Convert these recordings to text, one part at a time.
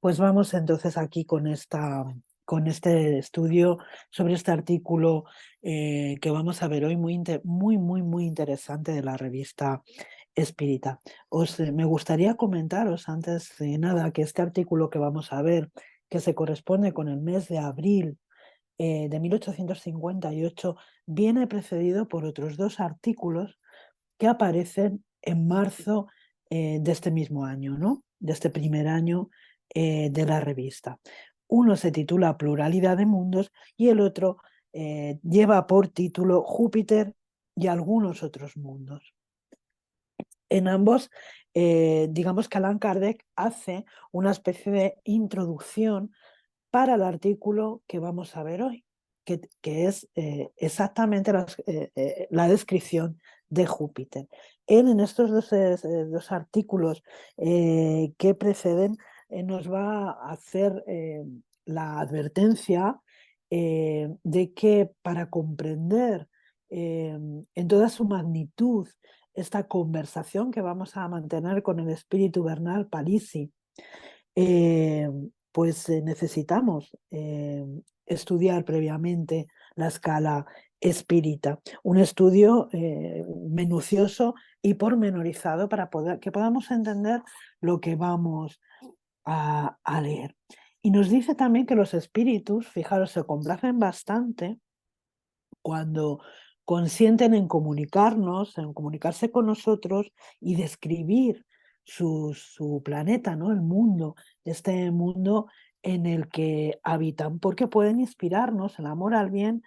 Pues vamos entonces aquí con este estudio sobre este artículo que vamos a ver hoy, muy interesante de la revista Espírita. Me gustaría comentaros antes de nada que este artículo que vamos a ver, que se corresponde con el mes de abril de 1858, viene precedido por otros dos artículos que aparecen en marzo de este mismo año, ¿no? De este primer año de la revista. Uno se titula Pluralidad de Mundos y el otro lleva por título Júpiter y algunos otros mundos. En ambos, digamos que Allan Kardec hace una especie de introducción para el artículo que vamos a ver hoy, que es exactamente la descripción de Júpiter. Él en estos dos artículos que preceden nos va a hacer la advertencia de que para comprender en toda su magnitud esta conversación que vamos a mantener con el espíritu Bernal Palissy, eh, pues necesitamos estudiar previamente la escala espírita, un estudio minucioso y pormenorizado para que podamos entender lo que vamos a leer. Y nos dice también que los espíritus, fijaros, se complacen bastante cuando consienten en comunicarnos, en comunicarse con nosotros y describir su planeta, ¿no? El mundo, este mundo en el que habitan, porque pueden inspirarnos el amor al bien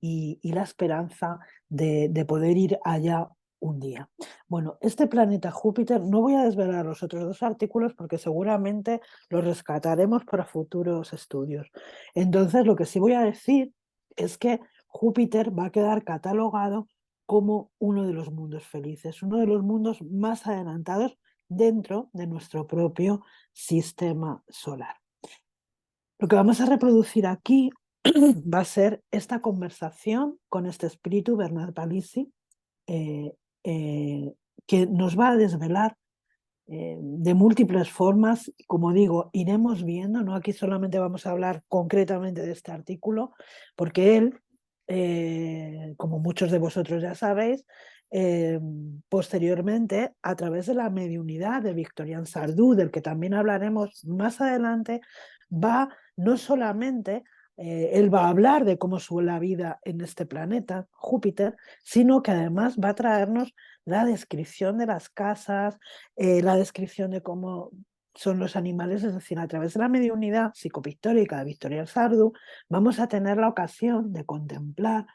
y la esperanza de poder ir allá un día. Bueno, este planeta Júpiter, no voy a desvelar los otros dos artículos porque seguramente los rescataremos para futuros estudios. Entonces, lo que sí voy a decir es que Júpiter va a quedar catalogado como uno de los mundos felices, uno de los mundos más adelantados dentro de nuestro propio sistema solar. Lo que vamos a reproducir aquí va a ser esta conversación con este espíritu, Bernard Palissy, eh, eh, que nos va a desvelar de múltiples formas. Como digo, iremos viendo, ¿no? Aquí solamente vamos a hablar concretamente de este artículo, porque él, como muchos de vosotros ya sabéis, posteriormente, a través de la mediunidad de Victorian Sardou, del que también hablaremos más adelante, va no solamente él va a hablar de cómo fue la vida en este planeta, Júpiter, sino que además va a traernos la descripción de las casas, la descripción de cómo son los animales, es decir, a través de la mediunidad psicopictórica de Victorian Sardou, vamos a tener la ocasión de contemplar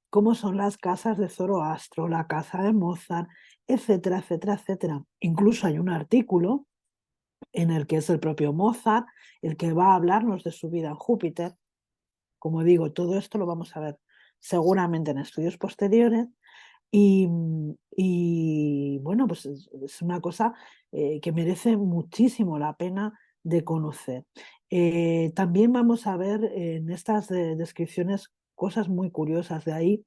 cómo son las casas de Zoroastro, la casa de Mozart, etcétera, etcétera, etcétera. Incluso hay un artículo en el que es el propio Mozart el que va a hablarnos de su vida en Júpiter. Como digo, todo esto lo vamos a ver seguramente en estudios posteriores. Y bueno, pues es una cosa que merece muchísimo la pena de conocer. También vamos a ver en estas descripciones cosas muy curiosas, de ahí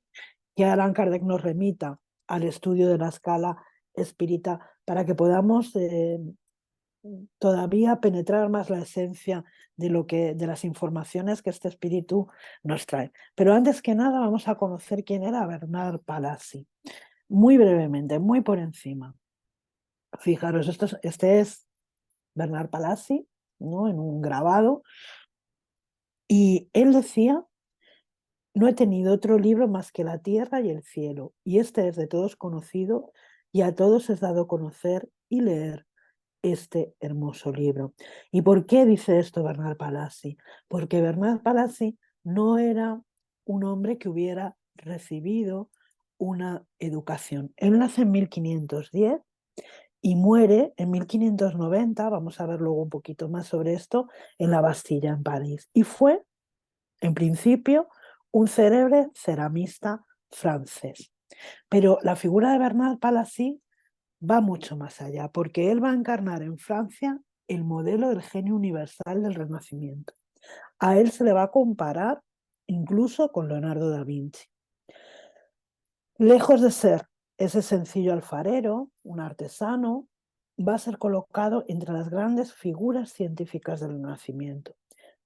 que Allan Kardec nos remita al estudio de la escala espírita para que podamos todavía penetrar más la esencia de las informaciones que este espíritu nos trae. Pero antes que nada vamos a conocer quién era Bernard Palissy. Muy brevemente, muy por encima. Fijaros, este es Bernard Palissy, ¿no? En un grabado. Y él decía: no he tenido otro libro más que la tierra y el cielo, y este es de todos conocido, y a todos es dado conocer y leer este hermoso libro. ¿Y por qué dice esto Bernard Palissy? Porque Bernard Palissy no era un hombre que hubiera recibido una educación. Él nace en 1510 y muere en 1590, vamos a ver luego un poquito más sobre esto, en la Bastilla, en París. Y fue, en principio, un célebre ceramista francés. Pero la figura de Bernard Palissy va mucho más allá, porque él va a encarnar en Francia el modelo del genio universal del Renacimiento. A él se le va a comparar incluso con Leonardo da Vinci. Lejos de ser ese sencillo alfarero, un artesano, va a ser colocado entre las grandes figuras científicas del Renacimiento,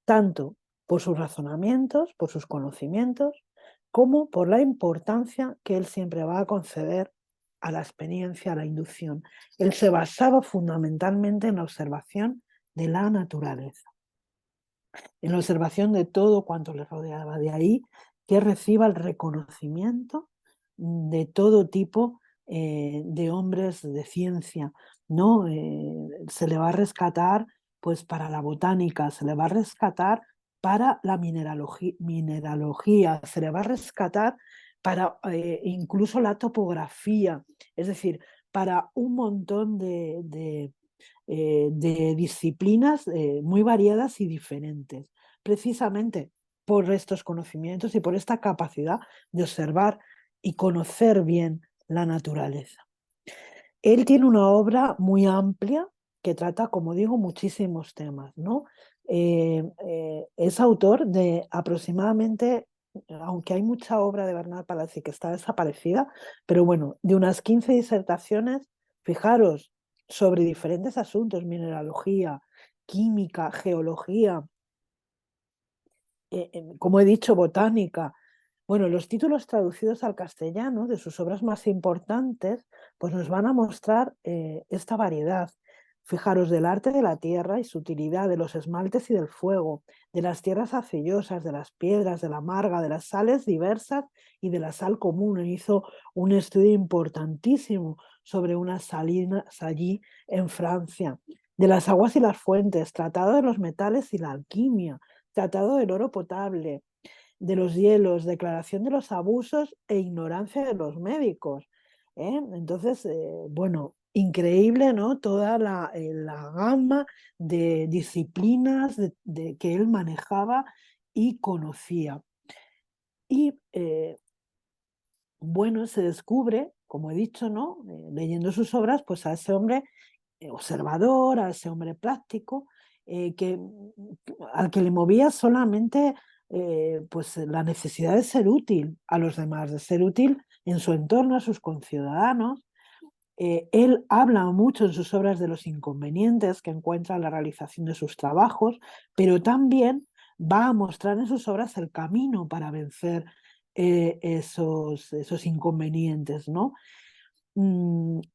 tanto por sus razonamientos, por sus conocimientos, como por la importancia que él siempre va a conceder a la experiencia, a la inducción. Él se basaba fundamentalmente en la observación de la naturaleza, en la observación de todo cuanto le rodeaba. De ahí que reciba el reconocimiento de todo tipo de hombres de ciencia, ¿no? Se le va a rescatar pues para la botánica, se le va a rescatar para la mineralogía, se le va a rescatar para incluso la topografía, es decir, para un montón de disciplinas muy variadas y diferentes, precisamente por estos conocimientos y por esta capacidad de observar y conocer bien la naturaleza. Él tiene una obra muy amplia que trata, como digo, muchísimos temas, ¿no? Es autor de aproximadamente, aunque hay mucha obra de Bernard Palissy que está desaparecida, pero bueno, de unas 15 disertaciones, fijaros, sobre diferentes asuntos, mineralogía, química, geología, como he dicho, botánica. Bueno, los títulos traducidos al castellano de sus obras más importantes, pues nos van a mostrar esta variedad. Fijaros, del arte de la tierra y su utilidad, de los esmaltes y del fuego, de las tierras arcillosas, de las piedras, de la marga, de las sales diversas y de la sal común. Hizo un estudio importantísimo sobre unas salinas allí en Francia, de las aguas y las fuentes, tratado de los metales y la alquimia, tratado del oro potable, de los hielos, declaración de los abusos e ignorancia de los médicos. Entonces, bueno, increíble, ¿no? Toda la gama de disciplinas que él manejaba y conocía. Y bueno, se descubre, como he dicho, ¿no? Leyendo sus obras, pues a ese hombre observador, a ese hombre práctico, al que le movía solamente pues la necesidad de ser útil a los demás, de ser útil en su entorno, a sus conciudadanos. Él habla mucho en sus obras de los inconvenientes que encuentra en la realización de sus trabajos, pero también va a mostrar en sus obras el camino para vencer esos inconvenientes, ¿no?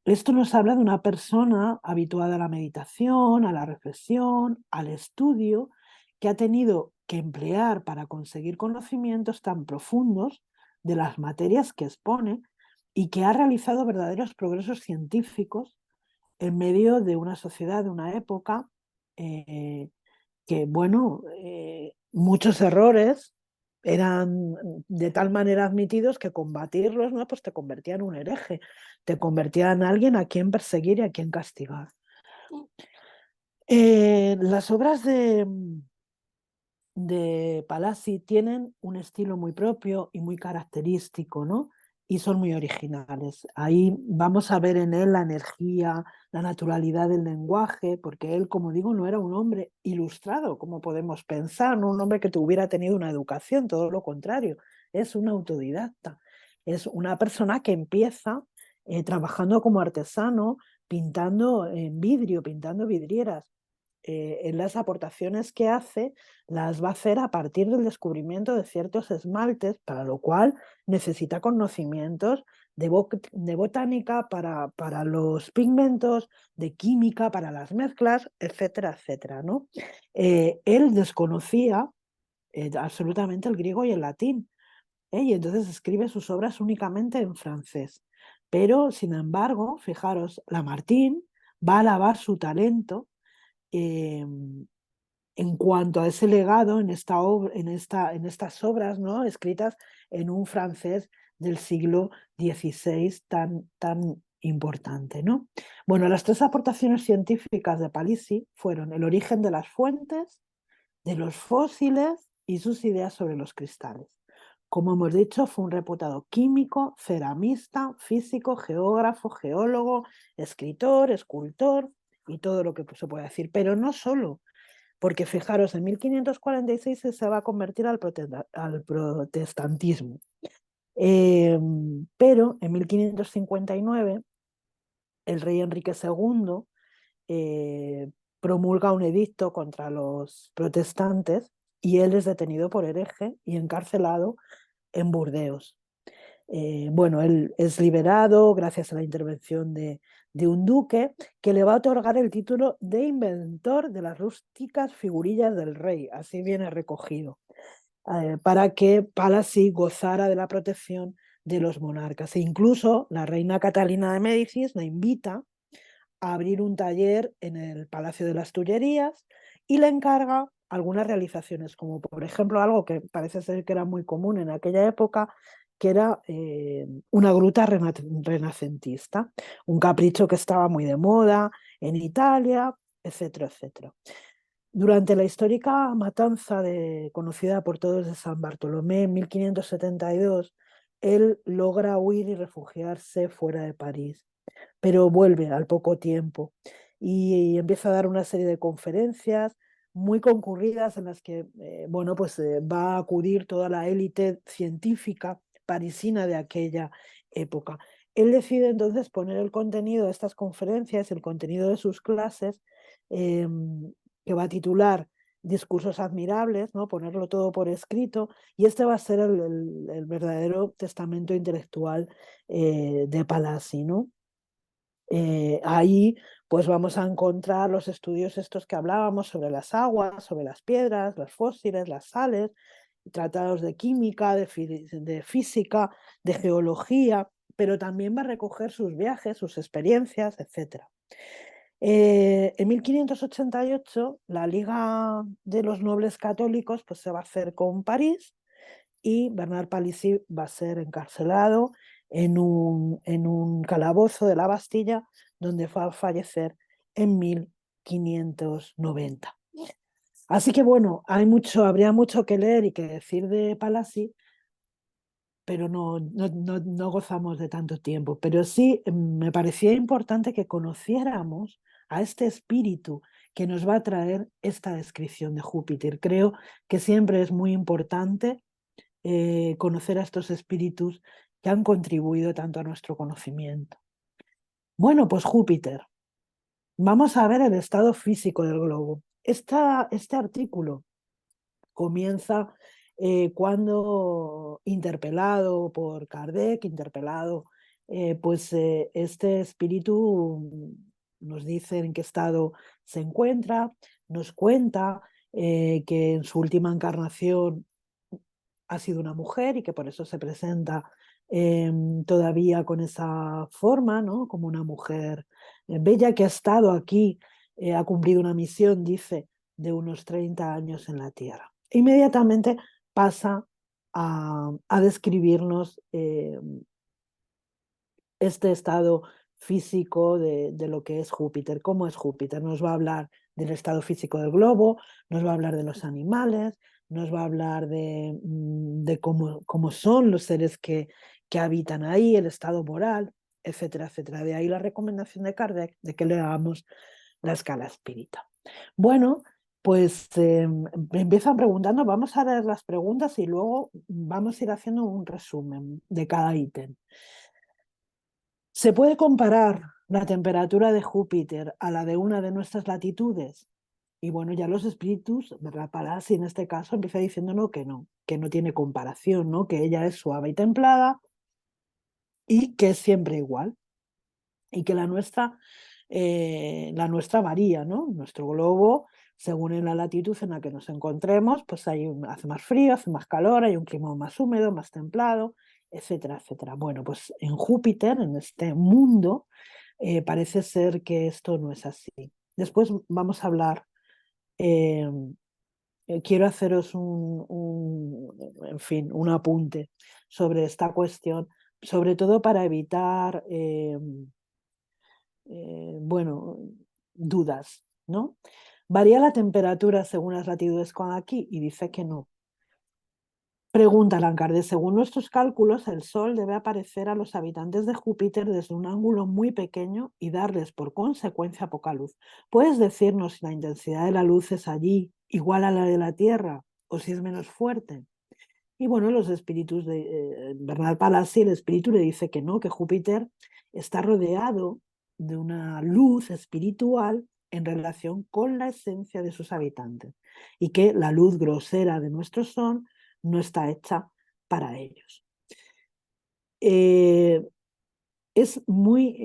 Esto nos habla de una persona habituada a la meditación, a la reflexión, al estudio, que ha tenido que emplear para conseguir conocimientos tan profundos de las materias que expone y que ha realizado verdaderos progresos científicos en medio de una sociedad, de una época eh, que, bueno, muchos errores eran de tal manera admitidos que combatirlos, ¿no? Pues te convertía en un hereje, te convertía en alguien a quien perseguir y a quien castigar. Las obras de Palazzi tienen un estilo muy propio y muy característico, ¿no? Y son muy originales. Ahí vamos a ver en él la energía, la naturalidad del lenguaje, porque él, como digo, no era un hombre ilustrado, como podemos pensar, no un hombre que tuviera tenido una educación, todo lo contrario, es un autodidacta, es una persona que empieza trabajando como artesano, pintando en vidrio, pintando vidrieras. En las aportaciones que hace las va a hacer a partir del descubrimiento de ciertos esmaltes, para lo cual necesita conocimientos de botánica para los pigmentos, de química para las mezclas, etcétera, etcétera, ¿no? Él desconocía absolutamente el griego y el latín, y entonces escribe sus obras únicamente en francés. Pero, sin embargo, fijaros, Lamartine va a alabar su talento en cuanto a ese legado en estas obras, ¿no? Escritas en un francés del siglo XVI tan importante, ¿no? Bueno, las tres aportaciones científicas de Palissy fueron el origen de las fuentes, de los fósiles y sus ideas sobre los cristales. Como hemos dicho, fue un reputado químico, ceramista, físico, geógrafo, geólogo, escritor, escultor y todo lo que se puede decir. Pero no solo, porque fijaros, en 1546 se va a convertir al protestantismo. Pero en 1559 el rey Enrique II eh, promulga un edicto contra los protestantes y él es detenido por hereje y encarcelado en Burdeos. Bueno, él es liberado gracias a la intervención de un duque que le va a otorgar el título de inventor de las rústicas figurillas del rey, así viene recogido, para que Palasí gozara de la protección de los monarcas. E incluso la reina Catalina de Médicis la invita a abrir un taller en el Palacio de las Tullerías y le encarga algunas realizaciones, como por ejemplo algo que parece ser que era muy común en aquella época, que era una gruta renacentista, un capricho que estaba muy de moda en Italia, etcétera, etcétera. Durante la histórica matanza conocida por todos de San Bartolomé en 1572, él logra huir y refugiarse fuera de París, pero vuelve al poco tiempo y empieza a dar una serie de conferencias muy concurridas en las que bueno, pues, va a acudir toda la élite científica parisina de aquella época. Él decide entonces poner el contenido de estas conferencias, el contenido de sus clases, eh, que va a titular Discursos admirables, ¿no? Ponerlo todo por escrito, y este va a ser el verdadero testamento intelectual de Palissy, ¿no? Ahí pues vamos a encontrar los estudios estos que hablábamos sobre las aguas, sobre las piedras, los fósiles, las sales, tratados de química, de física, de geología, pero también va a recoger sus viajes, sus experiencias, etc. En 1588 la Liga de los Nobles Católicos pues, se va a hacer con París y Bernard Palissy va a ser encarcelado en un calabozo de la Bastilla, donde va a fallecer en 1590. Así que bueno, habría mucho que leer y que decir de Palissy, pero no gozamos de tanto tiempo. Pero sí me parecía importante que conociéramos a este espíritu que nos va a traer esta descripción de Júpiter. Creo que siempre es muy importante conocer a estos espíritus que han contribuido tanto a nuestro conocimiento. Bueno, pues Júpiter. Vamos a ver el estado físico del globo. Este artículo comienza cuando, interpelado por Kardec, pues este espíritu nos dice en qué estado se encuentra, nos cuenta que en su última encarnación ha sido una mujer y que por eso se presenta todavía con esa forma, ¿no? Como una mujer bella que ha estado aquí, ha cumplido una misión, dice, de unos 30 años en la Tierra. Inmediatamente pasa a describirnos este estado físico de lo que es Júpiter. ¿Cómo es Júpiter? Nos va a hablar del estado físico del globo, nos va a hablar de los animales, nos va a hablar de cómo son los seres que habitan ahí, el estado moral, etcétera, etcétera. De ahí la recomendación de Kardec de que leamos la escala espírita. Bueno, pues me empiezan preguntando, vamos a ver las preguntas y luego vamos a ir haciendo un resumen de cada ítem. ¿Se puede comparar la temperatura de Júpiter a la de una de nuestras latitudes? Y bueno, ya los espíritus, ¿verdad? Palissy en este caso empieza diciéndonos que no tiene comparación, ¿no? Que ella es suave y templada y que es siempre igual. Y que la nuestra varía, ¿no? Nuestro globo, según en la latitud en la que nos encontremos, pues hace más frío, hace más calor, hay un clima más húmedo, más templado, etcétera, etcétera. Bueno, pues en Júpiter, en este mundo, parece ser que esto no es así. Después vamos a hablar, eh, quiero haceros en fin, un apunte sobre esta cuestión, sobre todo para evitar bueno, dudas, ¿no? ¿Varía la temperatura según las latitudes con aquí? Y dice que no. Pregunta Lancarde, según nuestros cálculos, el Sol debe aparecer a los habitantes de Júpiter desde un ángulo muy pequeño y darles por consecuencia poca luz. ¿Puedes decirnos si la intensidad de la luz es allí igual a la de la Tierra o si es menos fuerte? Y bueno, los espíritus de Bernard Palissy, el espíritu le dice que no, que Júpiter está rodeado de una luz espiritual en relación con la esencia de sus habitantes y que la luz grosera de nuestro sol no está hecha para ellos. Es muy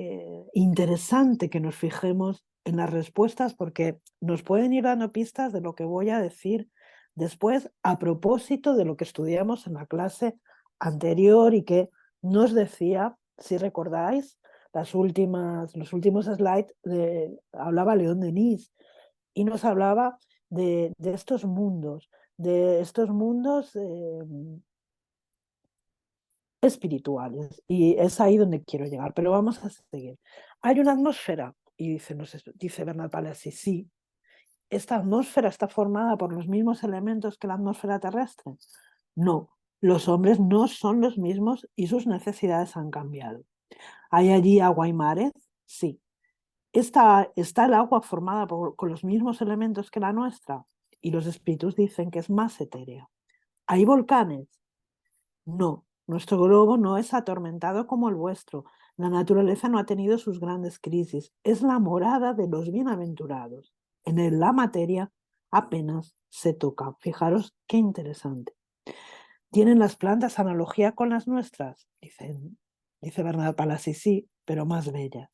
interesante que nos fijemos en las respuestas porque nos pueden ir dando pistas de lo que voy a decir después a propósito de lo que estudiamos en la clase anterior y que nos decía, si recordáis, los últimos slides, hablaba León Denis y nos hablaba de estos mundos, espirituales. Y es ahí donde quiero llegar, pero vamos a seguir. Hay una atmósfera, y dice Bernard Palissy, sí, esta atmósfera está formada por los mismos elementos que la atmósfera terrestre. No, los hombres no son los mismos y sus necesidades han cambiado. ¿Hay allí agua y mares? Sí. ¿Está el agua formada con los mismos elementos que la nuestra? Y los espíritus dicen que es más etérea. ¿Hay volcanes? No, nuestro globo no es atormentado como el vuestro. La naturaleza no ha tenido sus grandes crisis. Es la morada de los bienaventurados. En él la materia apenas se toca. Fijaros qué interesante. ¿Tienen las plantas analogía con las nuestras? Dice Bernard Palissy, sí, pero más bellas.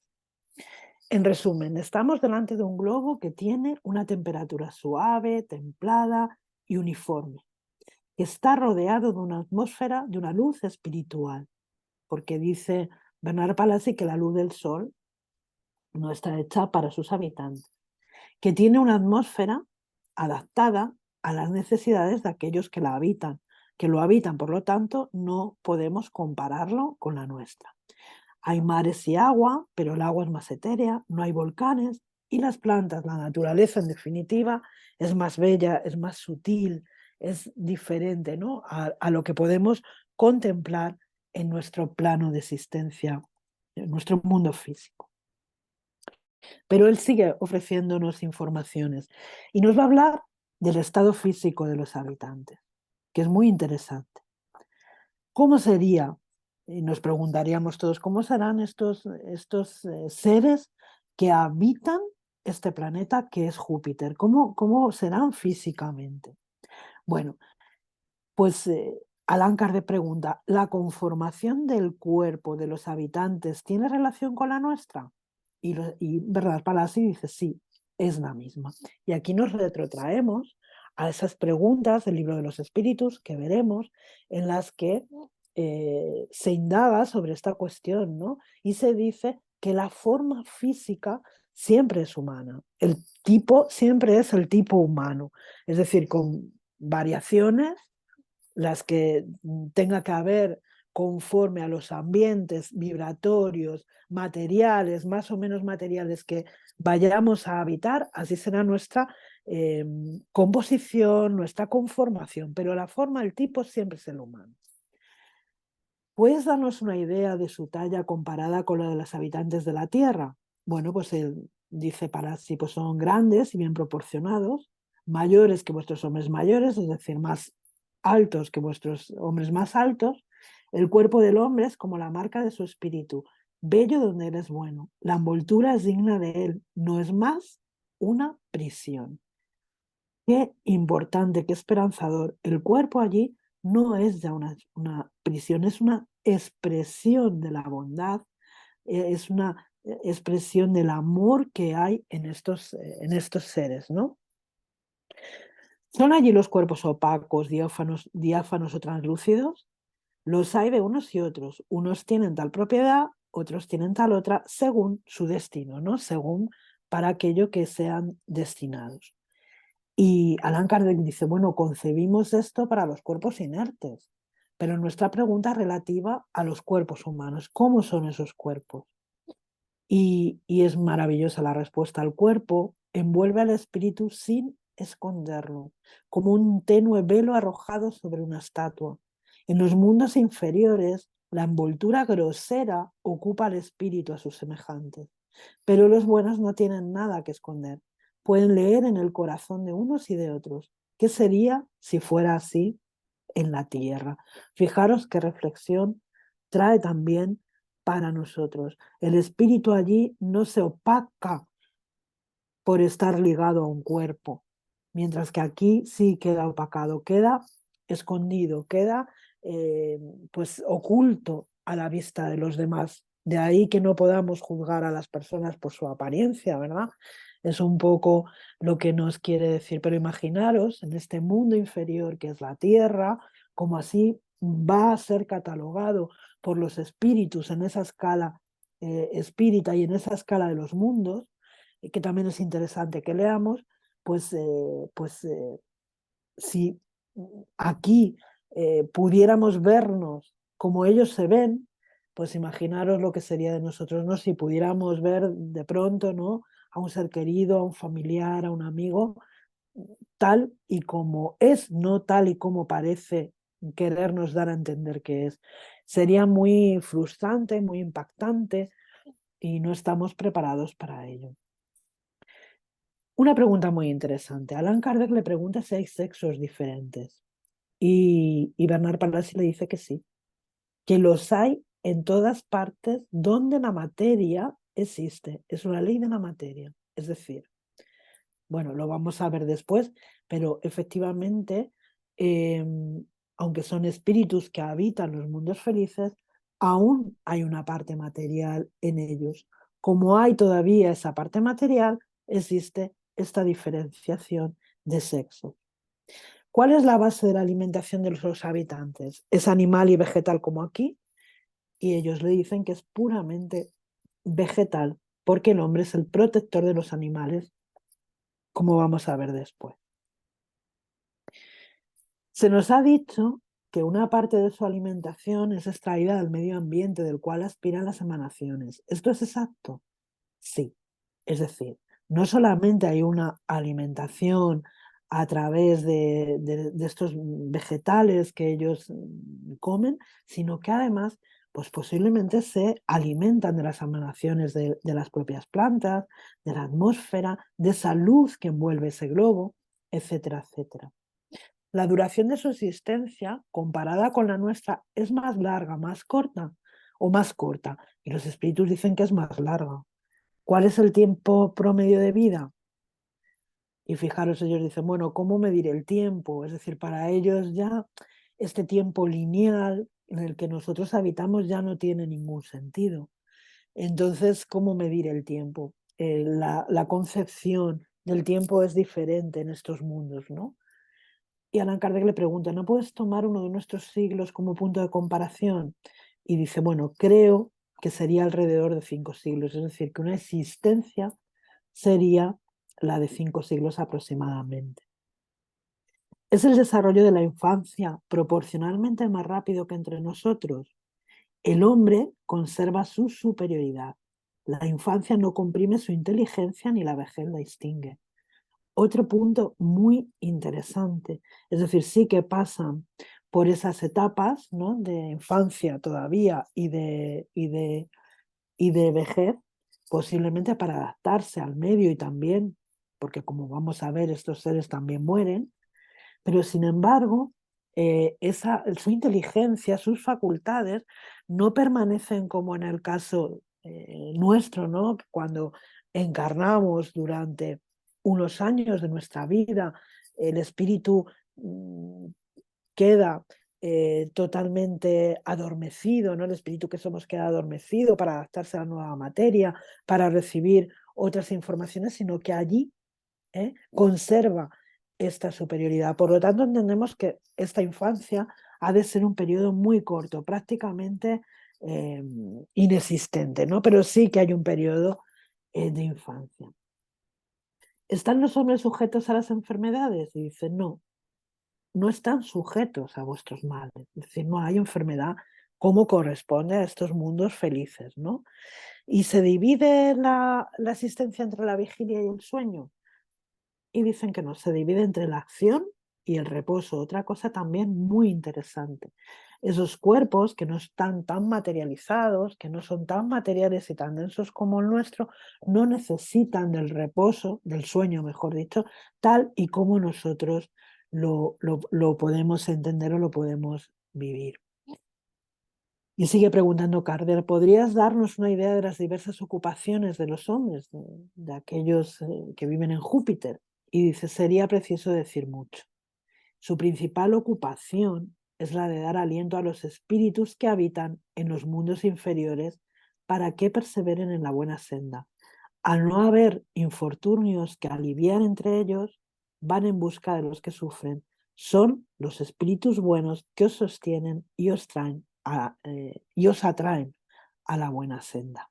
En resumen, estamos delante de un globo que tiene una temperatura suave, templada y uniforme. Está rodeado de una atmósfera, de una luz espiritual, porque dice Bernard Palissy que la luz del sol no está hecha para sus habitantes, que tiene una atmósfera adaptada a las necesidades de aquellos que la habitan, que lo habitan, por lo tanto, no podemos compararlo con la nuestra. Hay mares y agua, pero el agua es más etérea, no hay volcanes y las plantas, la naturaleza en definitiva, es más bella, es más sutil, es diferente, ¿no?, a lo que podemos contemplar en nuestro plano de existencia, en nuestro mundo físico. Pero él sigue ofreciéndonos informaciones y nos va a hablar del estado físico de los habitantes, que es muy interesante. ¿Cómo sería? Y nos preguntaríamos todos, ¿cómo serán estos seres que habitan este planeta que es Júpiter? ¿Cómo serán físicamente? Bueno, pues Allan Kardec pregunta, ¿la conformación del cuerpo de los habitantes tiene relación con la nuestra? Y Bernard Palissy dice, sí, es la misma. Y aquí nos retrotraemos a esas preguntas del Libro de los Espíritus que veremos, en las que se indaga sobre esta cuestión, ¿no? Y se dice que la forma física siempre es humana. El tipo siempre es el tipo humano, es decir, con variaciones las que tenga que haber conforme a los ambientes vibratorios, materiales, más o menos materiales que vayamos a habitar, así será nuestra composición, nuestra conformación, pero la forma, el tipo siempre es el humano. ¿Puedes darnos una idea de su talla comparada con la de los habitantes de la Tierra? Bueno, pues él dice Palissy, pues son grandes y bien proporcionados, mayores que vuestros hombres mayores, es decir, más altos que vuestros hombres más altos. El cuerpo del hombre es como la marca de su espíritu, bello donde él es bueno. La envoltura es digna de él, no es más una prisión. Qué importante, qué esperanzador. El cuerpo allí no es ya una prisión, es una expresión de la bondad, es una expresión del amor que hay en estos seres, ¿no? ¿Son allí los cuerpos opacos, diáfanos o translúcidos? Los hay de unos y otros. Unos tienen tal propiedad, otros tienen tal otra, según su destino, ¿no? Según para aquello que sean destinados. Y Allan Kardec dice, bueno, concebimos esto para los cuerpos inertes, pero nuestra pregunta es relativa a los cuerpos humanos. ¿Cómo son esos cuerpos? Y es maravillosa la respuesta. El cuerpo envuelve al espíritu sin esconderlo, como un tenue velo arrojado sobre una estatua. En los mundos inferiores, la envoltura grosera ocupa al espíritu a sus semejantes, pero los buenos no tienen nada que esconder. Pueden leer en el corazón de unos y de otros. ¿Qué sería si fuera así en la tierra? Fijaros qué reflexión trae también para nosotros. El espíritu allí no se opaca por estar ligado a un cuerpo, mientras que aquí sí queda opacado, queda escondido, queda pues oculto a la vista de los demás. De ahí que no podamos juzgar a las personas por su apariencia, ¿verdad? Es un poco lo que nos quiere decir. Pero imaginaros en este mundo inferior que es la tierra, como así va a ser catalogado por los espíritus en esa escala espírita y en esa escala de los mundos, que también es interesante que leamos, pues, si aquí pudiéramos vernos como ellos se ven, pues imaginaros lo que sería de nosotros, ¿no? Si pudiéramos ver de pronto, ¿no? A un ser querido, a un familiar, a un amigo, tal y como es, no tal y como parece querernos dar a entender que es. Sería muy frustrante, muy impactante y no estamos preparados para ello. Una pregunta muy interesante. Allan Kardec le pregunta si hay sexos diferentes y Bernard Palissy le dice que sí, que los hay en todas partes donde la materia existe. Es una ley de la materia. Es decir, bueno, lo vamos a ver después, pero efectivamente, eh, aunque son espíritus que habitan los mundos felices, aún hay una parte material en ellos. Como hay todavía esa parte material, existe esta diferenciación de sexo. ¿Cuál es la base de la alimentación de los habitantes? Es animal y vegetal como aquí, y ellos le dicen que es puramente vegetal, porque el hombre es el protector de los animales, como vamos a ver después. Se nos ha dicho que una parte de su alimentación es extraída del medio ambiente del cual aspiran las emanaciones. ¿Esto es exacto? Sí. Es decir, no solamente hay una alimentación a través de estos vegetales que ellos comen, sino que además, pues posiblemente se alimentan de las emanaciones de las propias plantas, de la atmósfera, de esa luz que envuelve ese globo, etcétera, etcétera. La duración de su existencia, comparada con la nuestra, es más larga, más corta o más corta. Y los espíritus dicen que es más larga. ¿Cuál es el tiempo promedio de vida? Y fijaros, ellos dicen, bueno, ¿cómo medir el tiempo? Es decir, para ellos ya este tiempo lineal en el que nosotros habitamos ya no tiene ningún sentido. Entonces, ¿cómo medir el tiempo? La concepción del tiempo es diferente en estos mundos, ¿no? Y Allan Kardec le pregunta, ¿no puedes tomar uno de nuestros siglos como punto de comparación? Y dice, bueno, creo que sería alrededor de 5 siglos, es decir, que una existencia sería la de 5 siglos aproximadamente. ¿Es el desarrollo de la infancia proporcionalmente más rápido que entre nosotros? El hombre conserva su superioridad. La infancia no comprime su inteligencia ni la vejez la extingue. Otro punto muy interesante, es decir, sí que pasan por esas etapas, ¿no? De infancia todavía y de vejez, posiblemente para adaptarse al medio y también, porque como vamos a ver, estos seres también mueren, pero sin embargo, su inteligencia, sus facultades, no permanecen como en el caso nuestro, ¿no? Cuando encarnamos durante unos años de nuestra vida, el espíritu queda totalmente adormecido, ¿no? El espíritu que somos queda adormecido para adaptarse a la nueva materia, para recibir otras informaciones, sino que allí conserva esta superioridad. Por lo tanto, entendemos que esta infancia ha de ser un periodo muy corto, prácticamente inexistente, ¿no? Pero sí que hay un periodo de infancia. ¿Están los hombres sujetos a las enfermedades? Y dice, no, no están sujetos a vuestros males. Es decir, no hay enfermedad como corresponde a estos mundos felices, ¿no? Y se divide la existencia entre la vigilia y el sueño. Y dicen que no, se divide entre la acción y el reposo. Otra cosa también muy interesante. Esos cuerpos que no están tan materializados, que no son tan materiales y tan densos como el nuestro, no necesitan del reposo, del sueño, mejor dicho, tal y como nosotros lo podemos entender o lo podemos vivir. Y sigue preguntando Kardec, ¿podrías darnos una idea de las diversas ocupaciones de los hombres, de aquellos que viven en Júpiter? Y dice, sería preciso decir mucho. Su principal ocupación es la de dar aliento a los espíritus que habitan en los mundos inferiores para que perseveren en la buena senda. Al no haber infortunios que aliviar entre ellos, van en busca de los que sufren. Son los espíritus buenos que os sostienen y os atraen a la buena senda.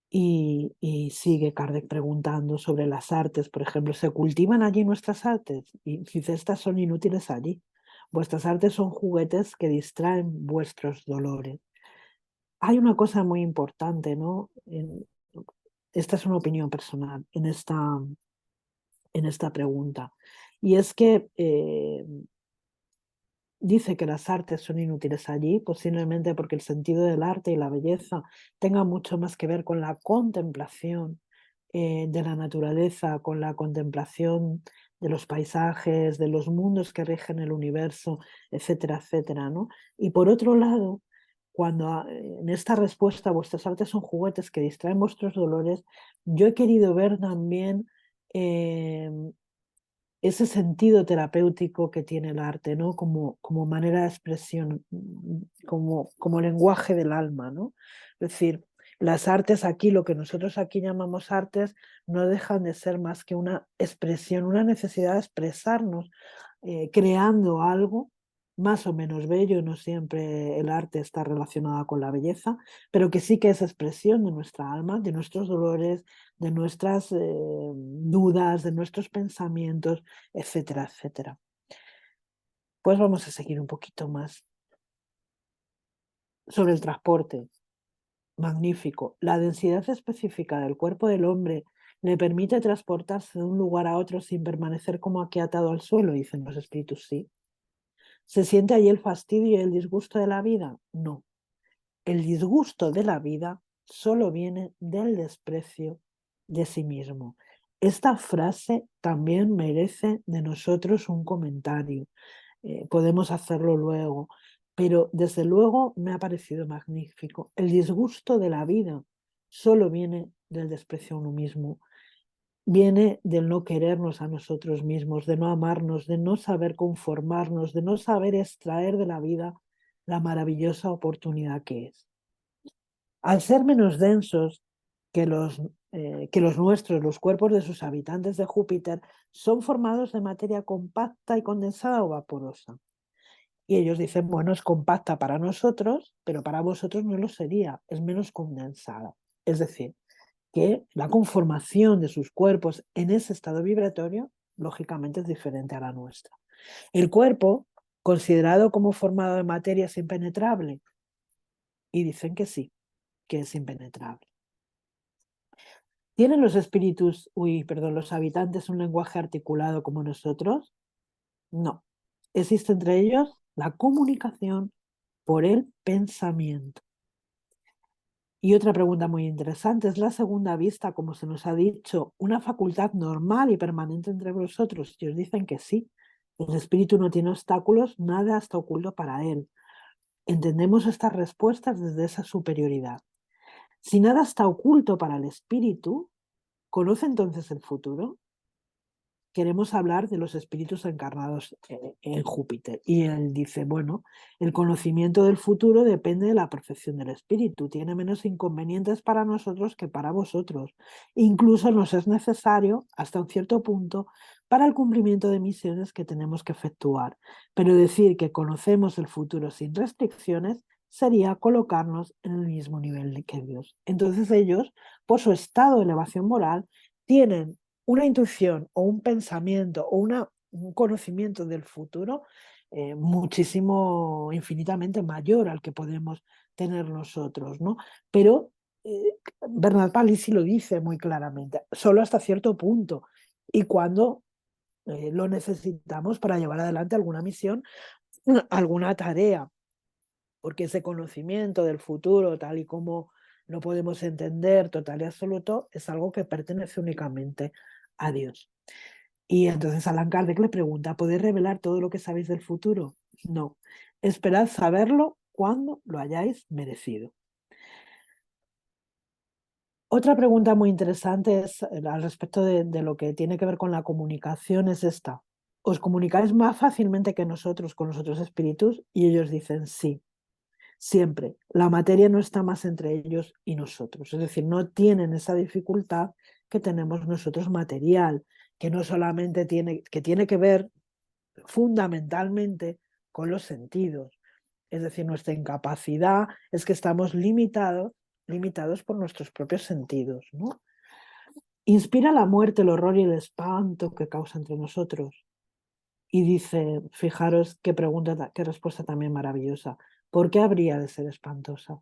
Y sigue Kardec preguntando sobre las artes, por ejemplo, ¿se cultivan allí nuestras artes? Y dice, estas son inútiles allí. Vuestras artes son juguetes que distraen vuestros dolores. Hay una cosa muy importante, ¿no? Esta es una opinión personal en esta pregunta. Y es que dice que las artes son inútiles allí, posiblemente porque el sentido del arte y la belleza tenga mucho más que ver con la contemplación de la naturaleza, con la contemplación de los paisajes, de los mundos que rigen el universo, etcétera, etcétera, ¿no? Y por otro lado, cuando en esta respuesta vuestras artes son juguetes que distraen vuestros dolores, yo he querido ver también eh, ese sentido terapéutico que tiene el arte, ¿no? Como manera de expresión, como lenguaje del alma, ¿no? Es decir, las artes aquí, lo que nosotros aquí llamamos artes, no dejan de ser más que una expresión, una necesidad de expresarnos, creando algo más o menos bello, no siempre el arte está relacionado con la belleza, pero que sí que es expresión de nuestra alma, de nuestros dolores, de nuestras dudas, de nuestros pensamientos, etcétera, etcétera. Pues vamos a seguir un poquito más sobre el transporte. Magnífico. La densidad específica del cuerpo del hombre le permite transportarse de un lugar a otro sin permanecer como aquí atado al suelo, dicen los espíritus, sí. ¿Se siente allí el fastidio y el disgusto de la vida? No. El disgusto de la vida solo viene del desprecio de sí mismo. Esta frase también merece de nosotros un comentario. Podemos hacerlo luego, pero desde luego me ha parecido magnífico. El disgusto de la vida solo viene del desprecio a uno mismo, viene del no querernos a nosotros mismos, de no amarnos, de no saber conformarnos, de no saber extraer de la vida la maravillosa oportunidad que es. Al ser menos densos que los nuestros, los cuerpos de sus habitantes de Júpiter son formados de materia compacta y condensada o vaporosa. Y ellos dicen, bueno, es compacta para nosotros, pero para vosotros no lo sería, es menos condensada. Es decir, que la conformación de sus cuerpos en ese estado vibratorio, lógicamente, es diferente a la nuestra. El cuerpo, considerado como formado de materia, es impenetrable. Y dicen que sí, que es impenetrable. ¿Tienen los los habitantes un lenguaje articulado como nosotros? No. Existe entre ellos la comunicación por el pensamiento. Y otra pregunta muy interesante, ¿es la segunda vista, como se nos ha dicho, una facultad normal y permanente entre vosotros? Y os dicen que sí. El espíritu no tiene obstáculos, nada está oculto para él. Entendemos estas respuestas desde esa superioridad. Si nada está oculto para el espíritu, ¿conoce entonces el futuro? Queremos hablar de los espíritus encarnados en Júpiter. Y él dice, bueno, el conocimiento del futuro depende de la perfección del espíritu. Tiene menos inconvenientes para nosotros que para vosotros. Incluso nos es necesario, hasta un cierto punto, para el cumplimiento de misiones que tenemos que efectuar. Pero decir que conocemos el futuro sin restricciones sería colocarnos en el mismo nivel que Dios. Entonces ellos, por su estado de elevación moral, tienen una intuición o un pensamiento o un conocimiento del futuro muchísimo, infinitamente mayor al que podemos tener nosotros, ¿no? Pero Bernard Palissy lo dice muy claramente, solo hasta cierto punto y cuando lo necesitamos para llevar adelante alguna misión, alguna tarea, porque ese conocimiento del futuro, tal y como lo podemos entender total y absoluto, es algo que pertenece únicamente a Dios. Y entonces Allan Kardec le pregunta, ¿podéis revelar todo lo que sabéis del futuro? No. Esperad saberlo cuando lo hayáis merecido. Otra pregunta muy interesante es al respecto de lo que tiene que ver con la comunicación es esta. ¿Os comunicáis más fácilmente que nosotros con los otros espíritus? Y ellos dicen sí, siempre. La materia no está más entre ellos y nosotros. Es decir, no tienen esa dificultad que tenemos nosotros material, que no solamente tiene que ver fundamentalmente con los sentidos. Es decir, nuestra incapacidad es que estamos limitados por nuestros propios sentidos, ¿no? Inspira la muerte, el horror y el espanto que causa entre nosotros. Y dice, fijaros qué pregunta, qué respuesta también maravillosa. ¿Por qué habría de ser espantosa?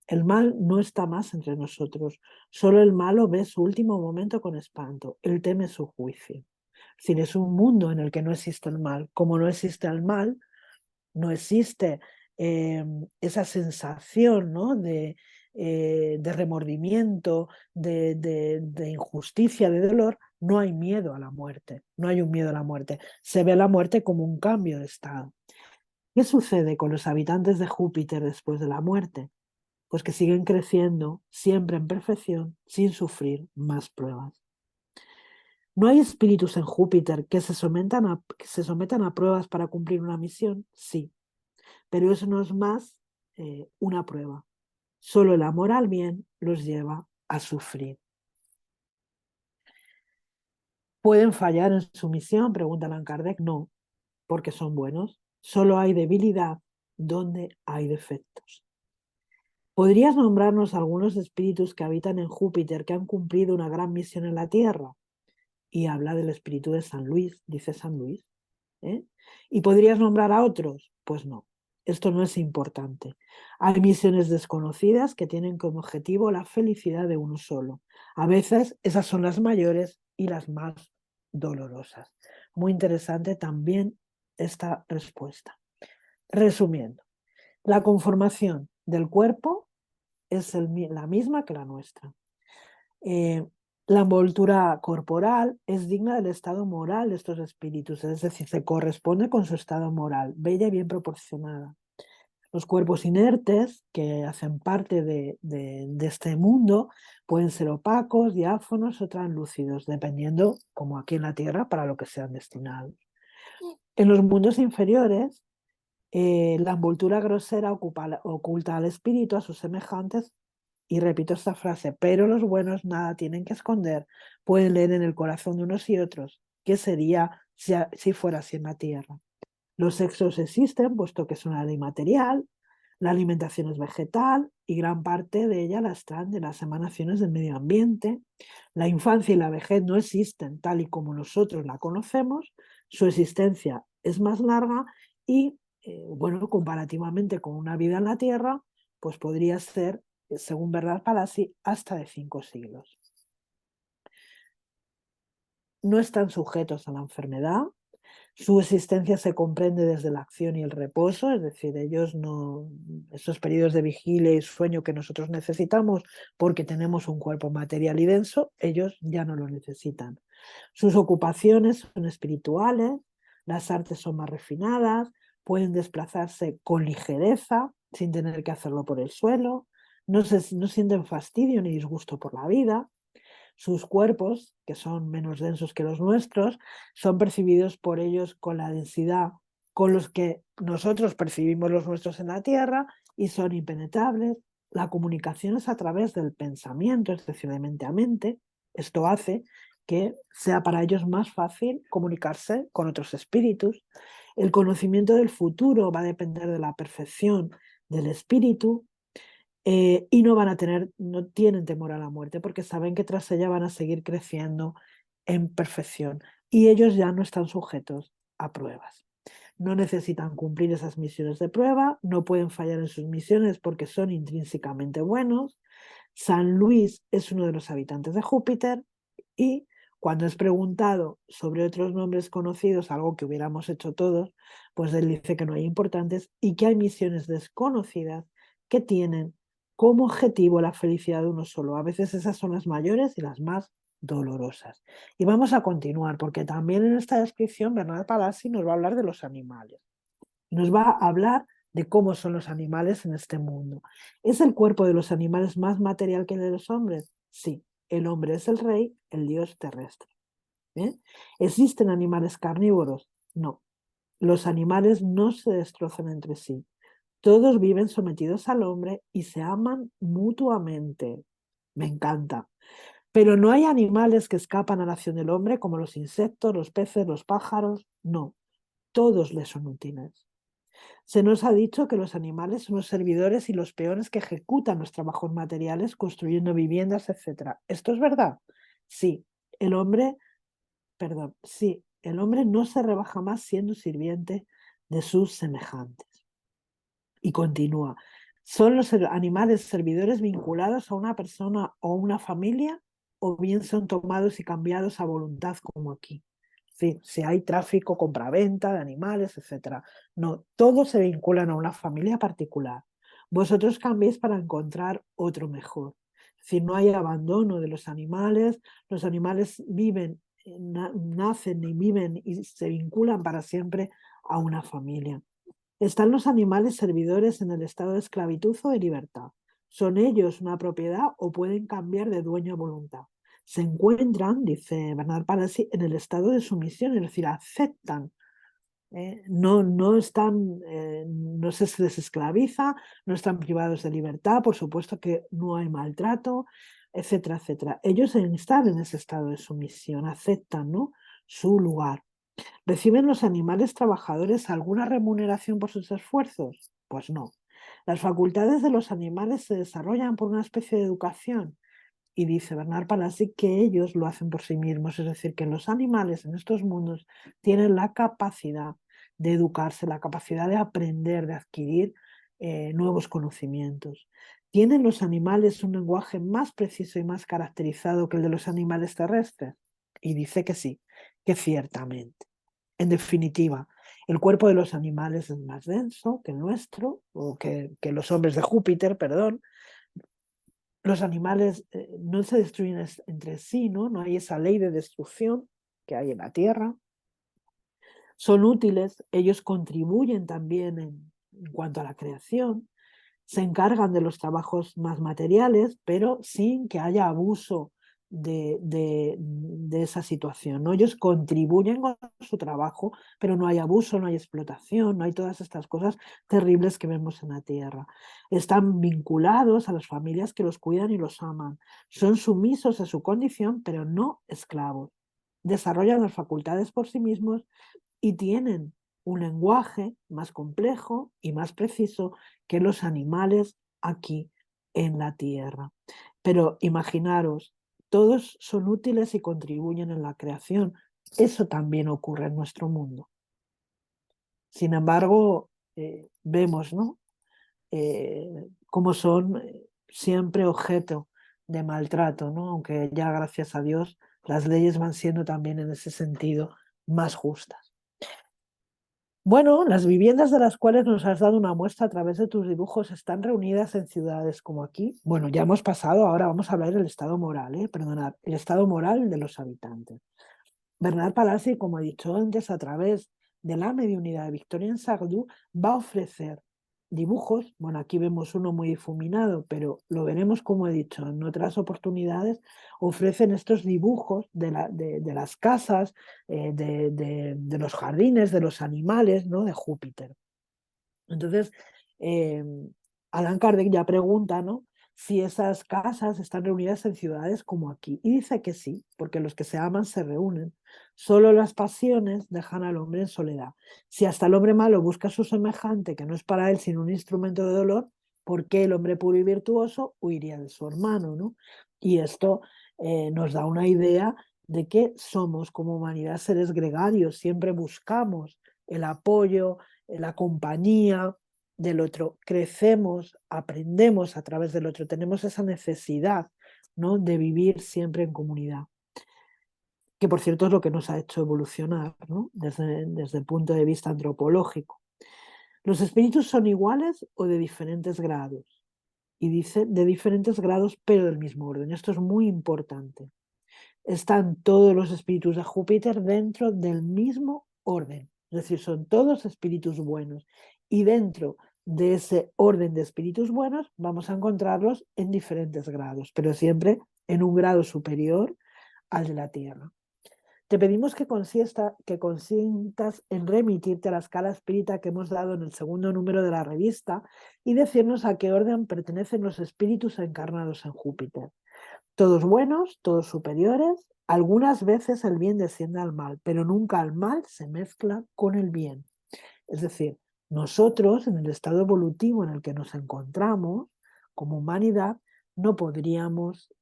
El mal no está más entre nosotros. Solo el malo ve su último momento con espanto. Él teme su juicio. Es decir, es un mundo en el que no existe el mal. Como no existe el mal, no existe esa sensación, ¿no? de remordimiento, de injusticia, de dolor. No hay miedo a la muerte, no hay un miedo a la muerte. Se ve la muerte como un cambio de estado. ¿Qué sucede con los habitantes de Júpiter después de la muerte? Pues que siguen creciendo siempre en perfección sin sufrir más pruebas. ¿No hay espíritus en Júpiter que se sometan a pruebas para cumplir una misión? Sí, pero eso no es más una prueba. Solo el amor al bien los lleva a sufrir. ¿Pueden fallar en su misión? Pregunta Allan Kardec. No, porque son buenos. Solo hay debilidad donde hay defectos. ¿Podrías nombrarnos algunos espíritus que habitan en Júpiter que han cumplido una gran misión en la Tierra? Y habla del espíritu de San Luis, dice San Luis. ¿Y podrías nombrar a otros? Pues no, esto no es importante. Hay misiones desconocidas que tienen como objetivo la felicidad de uno solo. A veces esas son las mayores y las más dolorosas. Muy interesante también esta respuesta. Resumiendo, la conformación del cuerpo es la misma que la nuestra. La envoltura corporal es digna del estado moral de estos espíritus, es decir, se corresponde con su estado moral, bella y bien proporcionada. Los cuerpos inertes que hacen parte de este mundo pueden ser opacos, diáfanos o translúcidos, dependiendo, como aquí en la Tierra, para lo que sean destinados. En los mundos inferiores, la envoltura grosera oculta al espíritu, a sus semejantes. Y repito esta frase, pero los buenos nada tienen que esconder, pueden leer en el corazón de unos y otros. ¿Qué sería si fuera así en la Tierra? Los sexos existen, puesto que es una ley material, la alimentación es vegetal y gran parte de ella la extraen de las emanaciones del medio ambiente. La infancia y la vejez no existen tal y como nosotros la conocemos, su existencia es más larga y, bueno, comparativamente con una vida en la Tierra, pues podría ser, según Bernard Palissy, hasta de 5 siglos. No están sujetos a la enfermedad. Su existencia se comprende desde la acción y el reposo, es decir, ellos no, esos periodos de vigilia y sueño que nosotros necesitamos porque tenemos un cuerpo material y denso, ellos ya no lo necesitan. Sus ocupaciones son espirituales, las artes son más refinadas, pueden desplazarse con ligereza sin tener que hacerlo por el suelo, no sienten fastidio ni disgusto por la vida. Sus cuerpos, que son menos densos que los nuestros, son percibidos por ellos con la densidad con los que nosotros percibimos los nuestros en la Tierra y son impenetrables. La comunicación es a través del pensamiento, es decir, de mente a mente. Esto hace que sea para ellos más fácil comunicarse con otros espíritus. El conocimiento del futuro va a depender de la perfección del espíritu. Y no tienen temor a la muerte porque saben que tras ella van a seguir creciendo en perfección y ellos ya no están sujetos a pruebas. No necesitan cumplir esas misiones de prueba, no pueden fallar en sus misiones porque son intrínsecamente buenos. San Luis es uno de los habitantes de Júpiter y cuando es preguntado sobre otros nombres conocidos, algo que hubiéramos hecho todos, pues él dice que no hay importantes y que hay misiones desconocidas que tienen como objetivo la felicidad de uno solo. A veces esas son las mayores y las más dolorosas. Y vamos a continuar, porque también en esta descripción Bernard Palissy nos va a hablar de los animales. Nos va a hablar de cómo son los animales en este mundo. ¿Es el cuerpo de los animales más material que el de los hombres? Sí, el hombre es el rey, el dios terrestre. ¿Eh? ¿Existen animales carnívoros? No. Los animales no se destrozan entre sí. Todos viven sometidos al hombre y se aman mutuamente. Me encanta. Pero no hay animales que escapan a la acción del hombre, como los insectos, los peces, los pájaros. No, todos les son útiles. Se nos ha dicho que los animales son los servidores y los peones que ejecutan los trabajos materiales construyendo viviendas, etc. ¿Esto es verdad? Sí, el hombre, perdón, sí, el hombre no se rebaja más siendo sirviente de sus semejantes. Y continúa. ¿Son los animales servidores vinculados a una persona o una familia o bien son tomados y cambiados a voluntad como aquí? Sí, si hay tráfico, compraventa de animales, etcétera. No, todos se vinculan a una familia particular. Vosotros cambiéis para encontrar otro mejor. Si no hay abandono de los animales viven, nacen y viven y se vinculan para siempre a una familia. ¿Están los animales servidores en el estado de esclavitud o de libertad? ¿Son ellos una propiedad o pueden cambiar de dueño a voluntad? Se encuentran, dice Bernard Palissy, en el estado de sumisión, es decir, aceptan, no están, no se les esclaviza, no están privados de libertad, por supuesto que no hay maltrato, etcétera, etcétera. Ellos están en ese estado de sumisión, aceptan, ¿no?, su lugar. ¿Reciben los animales trabajadores alguna remuneración por sus esfuerzos? Pues no. Las facultades de los animales se desarrollan por una especie de educación. Y dice Bernard Palissy que ellos lo hacen por sí mismos, es decir, que los animales en estos mundos tienen la capacidad de educarse, la capacidad de aprender, de adquirir nuevos conocimientos. ¿Tienen los animales un lenguaje más preciso y más caracterizado que el de los animales terrestres? Y dice que sí, que ciertamente. En definitiva, el cuerpo de los animales es más denso que el nuestro, o que los hombres de Júpiter, perdón. Los animales no se destruyen entre sí, ¿no? No hay esa ley de destrucción que hay en la Tierra. Son útiles, ellos contribuyen también en cuanto a la creación, se encargan de los trabajos más materiales, pero sin que haya abuso de esa situación, ¿no? Ellos contribuyen con su trabajo, pero no hay abuso, no hay explotación, no hay todas estas cosas terribles que vemos en la Tierra. Están vinculados a las familias que los cuidan y los aman. Son sumisos a su condición, pero no esclavos. Desarrollan las facultades por sí mismos y tienen un lenguaje más complejo y más preciso que los animales aquí en la Tierra. Pero imaginaros, todos son útiles y contribuyen en la creación. Eso también ocurre en nuestro mundo. Sin embargo, vemos, ¿no?, cómo son siempre objeto de maltrato, ¿no? Aunque ya gracias a Dios las leyes van siendo también en ese sentido más justas. Bueno, las viviendas de las cuales nos has dado una muestra a través de tus dibujos están reunidas en ciudades como aquí. Bueno, ya hemos pasado, ahora vamos a hablar del estado moral, perdonad, el estado moral de los habitantes. Bernard Palissy, como he dicho antes, a través de la mediunidad de Victorien Sardou, va a ofrecer dibujos. Bueno, aquí vemos uno muy difuminado, pero lo veremos, como he dicho, en otras oportunidades. Ofrecen estos dibujos de las casas, de los jardines, de los animales, ¿no?, de Júpiter. Entonces, eh, Allan Kardec ya pregunta, ¿no?, si esas casas están reunidas en ciudades como aquí. Y dice que sí, porque los que se aman se reúnen. Solo las pasiones dejan al hombre en soledad. Si hasta el hombre malo busca a su semejante, que no es para él sino un instrumento de dolor, ¿por qué el hombre puro y virtuoso huiría de su hermano, ¿no? Y esto nos da una idea de que somos como humanidad seres gregarios, siempre buscamos el apoyo, la compañía del otro, crecemos, aprendemos a través del otro, tenemos esa necesidad, ¿no?, de vivir siempre en comunidad, que por cierto es lo que nos ha hecho evolucionar, ¿no?, desde el punto de vista antropológico. ¿Los espíritus son iguales o de diferentes grados? Y dice de diferentes grados, pero del mismo orden. Esto es muy importante. Están todos los espíritus de Júpiter dentro del mismo orden. Es decir, son todos espíritus buenos. Y dentro de ese orden de espíritus buenos vamos a encontrarlos en diferentes grados, pero siempre en un grado superior al de la Tierra. Te pedimos que consientas en remitirte a la escala espírita que hemos dado en el segundo número de la revista y decirnos a qué orden pertenecen los espíritus encarnados en Júpiter. Todos buenos, todos superiores, algunas veces el bien desciende al mal, pero nunca el mal se mezcla con el bien. Es decir, nosotros en el estado evolutivo en el que nos encontramos como humanidad no podríamos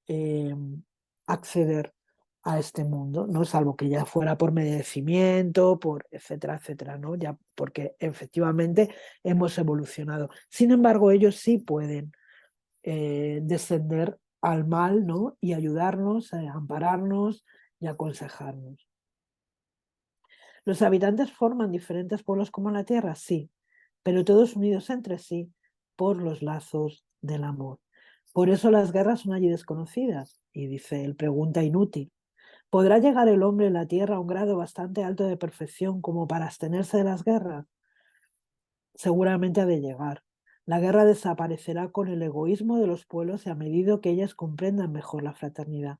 acceder a este mundo, ¿no? Salvo que ya fuera por merecimiento, por etcétera, etcétera, ¿no? Ya porque efectivamente hemos evolucionado. Sin embargo, ellos sí pueden descender al mal, ¿no? Y ayudarnos, ampararnos y aconsejarnos. ¿Los habitantes forman diferentes pueblos como la Tierra? Sí, pero todos unidos entre sí por los lazos del amor. Por eso las guerras son allí desconocidas. Y dice él, pregunta inútil. ¿Podrá llegar el hombre en la Tierra a un grado bastante alto de perfección como para abstenerse de las guerras? Seguramente ha de llegar. La guerra desaparecerá con el egoísmo de los pueblos y a medida que ellas comprendan mejor la fraternidad.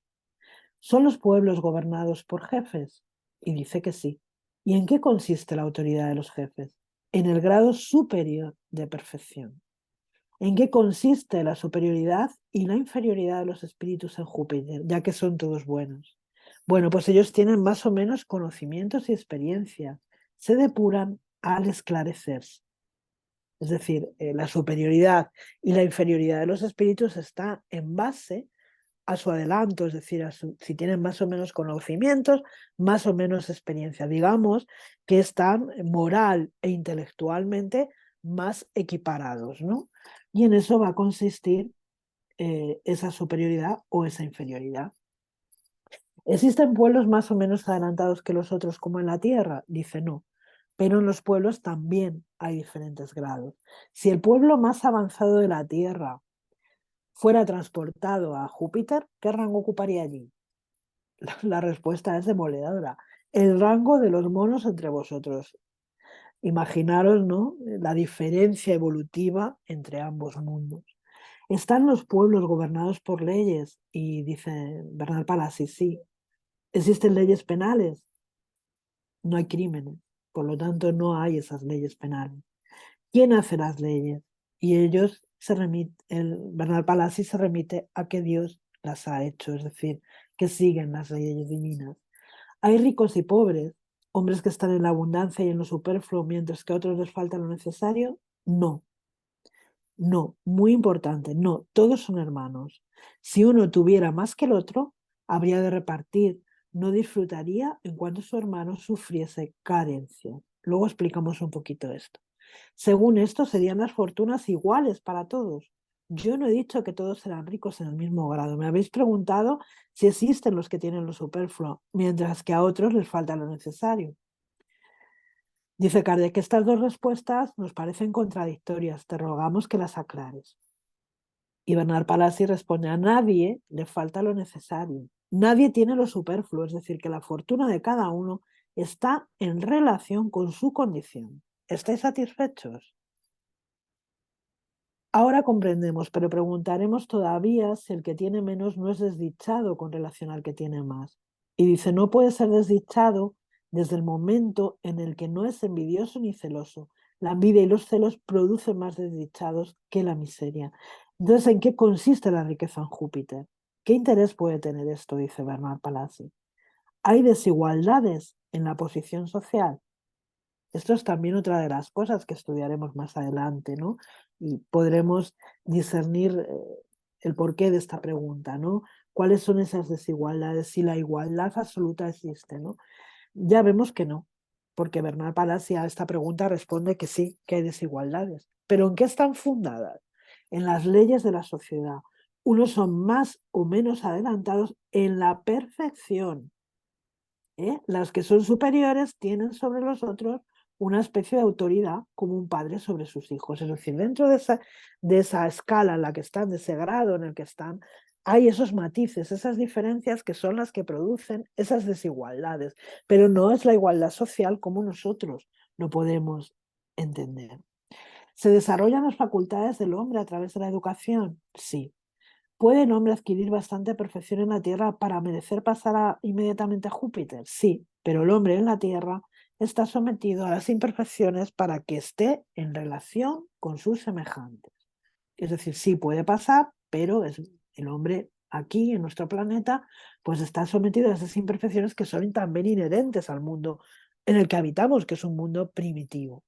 ¿Son los pueblos gobernados por jefes? Y dice que sí. ¿Y en qué consiste la autoridad de los jefes? En el grado superior de perfección. ¿En qué consiste la superioridad y la inferioridad de los espíritus en Júpiter, ya que son todos buenos? Bueno, pues ellos tienen más o menos conocimientos y experiencia. Se depuran al esclarecerse. Es decir, la superioridad y la inferioridad de los espíritus está en base a su adelanto, es decir, si tienen más o menos conocimientos, más o menos experiencia. Digamos que están moral e intelectualmente más equiparados, ¿no? Y en eso va a consistir esa superioridad o esa inferioridad. ¿Existen pueblos más o menos adelantados que los otros como en la Tierra? Dice no, pero en los pueblos también hay diferentes grados. Si el pueblo más avanzado de la Tierra fuera transportado a Júpiter, ¿qué rango ocuparía allí? La respuesta es demoledora. El rango de los monos entre vosotros. Imaginaros, ¿no? La diferencia evolutiva entre ambos mundos. ¿Están los pueblos gobernados por leyes? Y dice Bernal Palasi, sí. ¿Existen leyes penales? No hay crímenes. Por lo tanto, no hay esas leyes penales. ¿Quién hace las leyes? Y ellos Bernal Palasi se remite a que Dios las ha hecho, es decir, que siguen las leyes divinas. Hay ricos y pobres, hombres que están en la abundancia y en lo superfluo, mientras que a otros les falta lo necesario. No, no, muy importante, no, todos son hermanos. Si uno tuviera más que el otro, habría de repartir, no disfrutaría en cuanto su hermano sufriese carencia. Luego explicamos un poquito esto. Según esto, serían las fortunas iguales para todos. Yo no he dicho que todos serán ricos en el mismo grado. Me habéis preguntado si existen los que tienen lo superfluo, mientras que a otros les falta lo necesario. Dice Kardec que estas dos respuestas nos parecen contradictorias. Te rogamos que las aclares. Y Bernard Palissy responde, a nadie le falta lo necesario. Nadie tiene lo superfluo, es decir, que la fortuna de cada uno está en relación con su condición. ¿Estáis satisfechos? Ahora comprendemos, pero preguntaremos todavía si el que tiene menos no es desdichado con relación al que tiene más. Y dice, no puede ser desdichado desde el momento en el que no es envidioso ni celoso. La envidia y los celos producen más desdichados que la miseria. Entonces, ¿en qué consiste la riqueza en Júpiter? ¿Qué interés puede tener esto? Dice Bernard Palissy. ¿Hay desigualdades en la posición social? Esto es también otra de las cosas que estudiaremos más adelante, ¿no? Y podremos discernir el porqué de esta pregunta, ¿no? ¿Cuáles son esas desigualdades? Si la igualdad absoluta existe, ¿no? Ya vemos que no, porque Bernard Palissy a esta pregunta responde que sí, que hay desigualdades. ¿Pero en qué están fundadas? En las leyes de la sociedad. Unos son más o menos adelantados en la perfección. Las que son superiores tienen sobre los otros una especie de autoridad como un padre sobre sus hijos. Es decir, dentro de esa escala en la que están, de ese grado en el que están, hay esos matices, esas diferencias que son las que producen esas desigualdades. Pero no es la igualdad social como nosotros lo podemos entender. ¿Se desarrollan las facultades del hombre a través de la educación? Sí. ¿Puede el hombre adquirir bastante perfección en la Tierra para merecer pasar inmediatamente a Júpiter? Sí, pero el hombre en la Tierra está sometido a las imperfecciones para que esté en relación con sus semejantes. Es decir, sí puede pasar, pero el hombre aquí en nuestro planeta pues está sometido a esas imperfecciones que son también inherentes al mundo en el que habitamos, que es un mundo primitivo.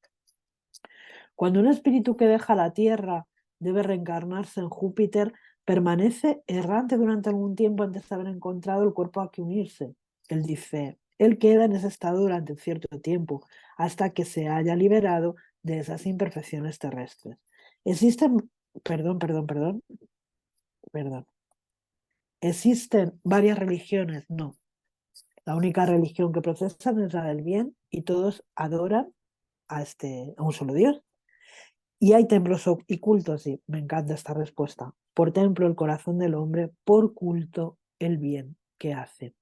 Cuando un espíritu que deja la Tierra debe reencarnarse en Júpiter, permanece errante durante algún tiempo antes de haber encontrado el cuerpo a que unirse. Él dice, él queda en ese estado durante cierto tiempo, hasta que se haya liberado de esas imperfecciones terrestres. Existen, perdón. ¿Existen varias religiones? No. La única religión que procesan es la del bien y todos adoran a un solo Dios. Y hay templos y cultos, sí, me encanta esta respuesta. Por templo el corazón del hombre, por culto el bien que hace.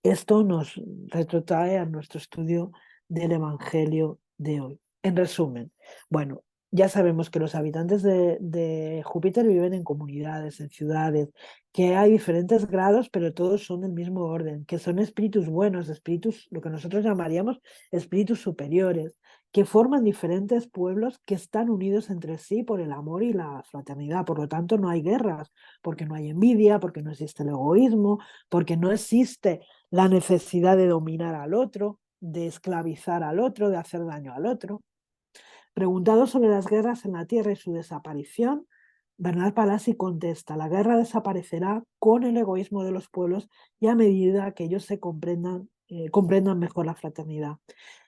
Esto nos retrotrae a nuestro estudio del Evangelio de hoy. En resumen, bueno, ya sabemos que los habitantes de Júpiter viven en comunidades, en ciudades, que hay diferentes grados, pero todos son del mismo orden, que son espíritus buenos, espíritus, lo que nosotros llamaríamos espíritus superiores, que forman diferentes pueblos que están unidos entre sí por el amor y la fraternidad. Por lo tanto, no hay guerras, porque no hay envidia, porque no existe el egoísmo, porque no existe la necesidad de dominar al otro, de esclavizar al otro, de hacer daño al otro. Preguntado sobre las guerras en la Tierra y su desaparición, Bernard Palissy contesta, la guerra desaparecerá con el egoísmo de los pueblos y a medida que ellos se comprendan mejor la fraternidad.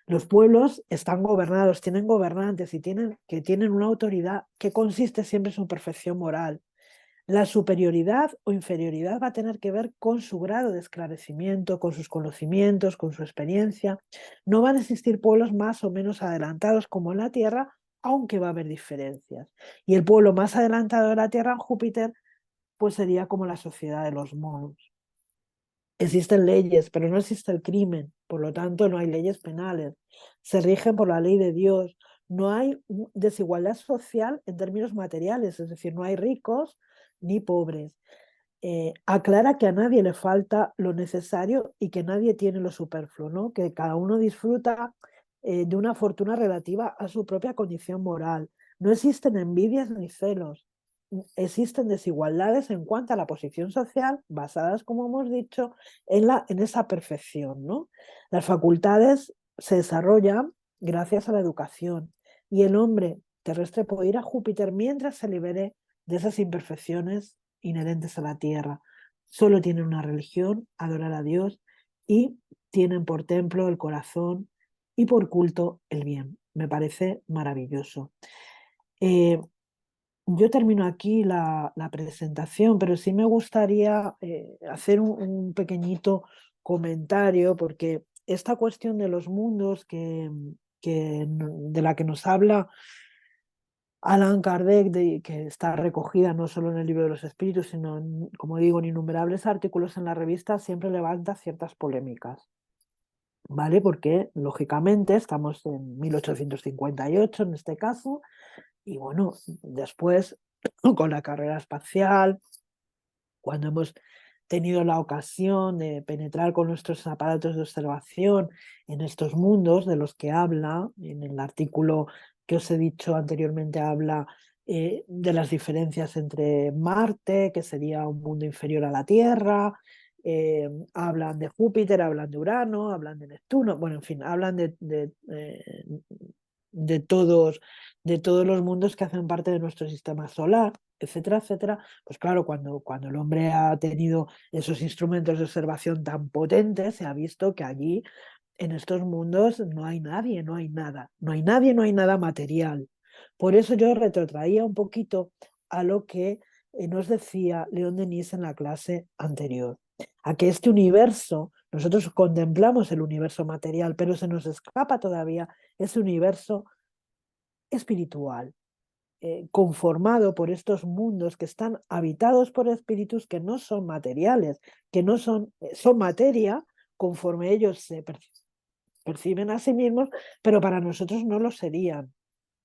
Los pueblos están gobernados, tienen gobernantes y tienen una autoridad que consiste siempre en su perfección moral. La superioridad o inferioridad va a tener que ver con su grado de esclarecimiento, con sus conocimientos, con su experiencia. No van a existir pueblos más o menos adelantados como en la Tierra, aunque va a haber diferencias. Y el pueblo más adelantado de la Tierra en Júpiter, pues sería como la sociedad de los monos. Existen leyes, pero no existe el crimen, por lo tanto no hay leyes penales. Se rigen por la ley de Dios. No hay desigualdad social en términos materiales, es decir, no hay ricos ni pobres. Aclara que a nadie le falta lo necesario y que nadie tiene lo superfluo, ¿no? Que cada uno disfruta de una fortuna relativa a su propia condición moral. No existen envidias ni celos. Existen desigualdades en cuanto a la posición social, basadas, como hemos dicho, en esa perfección, ¿no? Las facultades se desarrollan gracias a la educación y el hombre terrestre puede ir a Júpiter mientras se libere de esas imperfecciones inherentes a la tierra. Solo tienen una religión, adorar a Dios, y tienen por templo el corazón y por culto el bien. Me parece maravilloso. Yo termino aquí la presentación, pero sí me gustaría hacer un pequeñito comentario, porque esta cuestión de los mundos de la que nos habla Allan Kardec, que está recogida no solo en el libro de los espíritus, sino, como digo, en innumerables artículos en la revista, siempre levanta ciertas polémicas, ¿vale? Porque, lógicamente, estamos en 1858 en este caso, y bueno, después, con la carrera espacial, cuando hemos tenido la ocasión de penetrar con nuestros aparatos de observación en estos mundos de los que habla, en el artículo que os he dicho anteriormente habla de las diferencias entre Marte, que sería un mundo inferior a la Tierra, hablan de Júpiter, hablan de Urano, hablan de Neptuno, bueno, en fin, hablan de todos, de todos los mundos que hacen parte de nuestro sistema solar, etcétera, etcétera. Pues claro, cuando el hombre ha tenido esos instrumentos de observación tan potentes, se ha visto que allí, en estos mundos, no hay nadie, no hay nada. No hay nadie, no hay nada material. Por eso yo retrotraía un poquito a lo que nos decía León Denis en la clase anterior, a que este universo, nosotros contemplamos el universo material, pero se nos escapa todavía ese universo espiritual, conformado por estos mundos que están habitados por espíritus que no son materiales, que no son, son materia conforme ellos perciben a sí mismos, pero para nosotros no lo serían.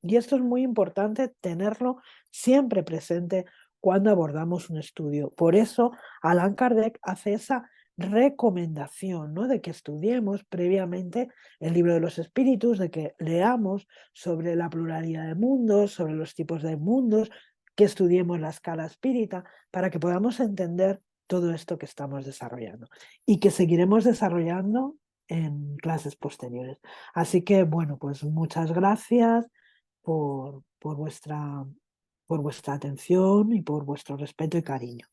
Y esto es muy importante tenerlo siempre presente cuando abordamos un estudio. Por eso Allan Kardec hace esa recomendación, ¿no? De que estudiemos previamente el libro de los espíritus, de que leamos sobre la pluralidad de mundos, sobre los tipos de mundos, que estudiemos la escala espírita, para que podamos entender todo esto que estamos desarrollando y que seguiremos desarrollando en clases posteriores. Así que, bueno, pues muchas gracias por vuestra atención y por vuestro respeto y cariño.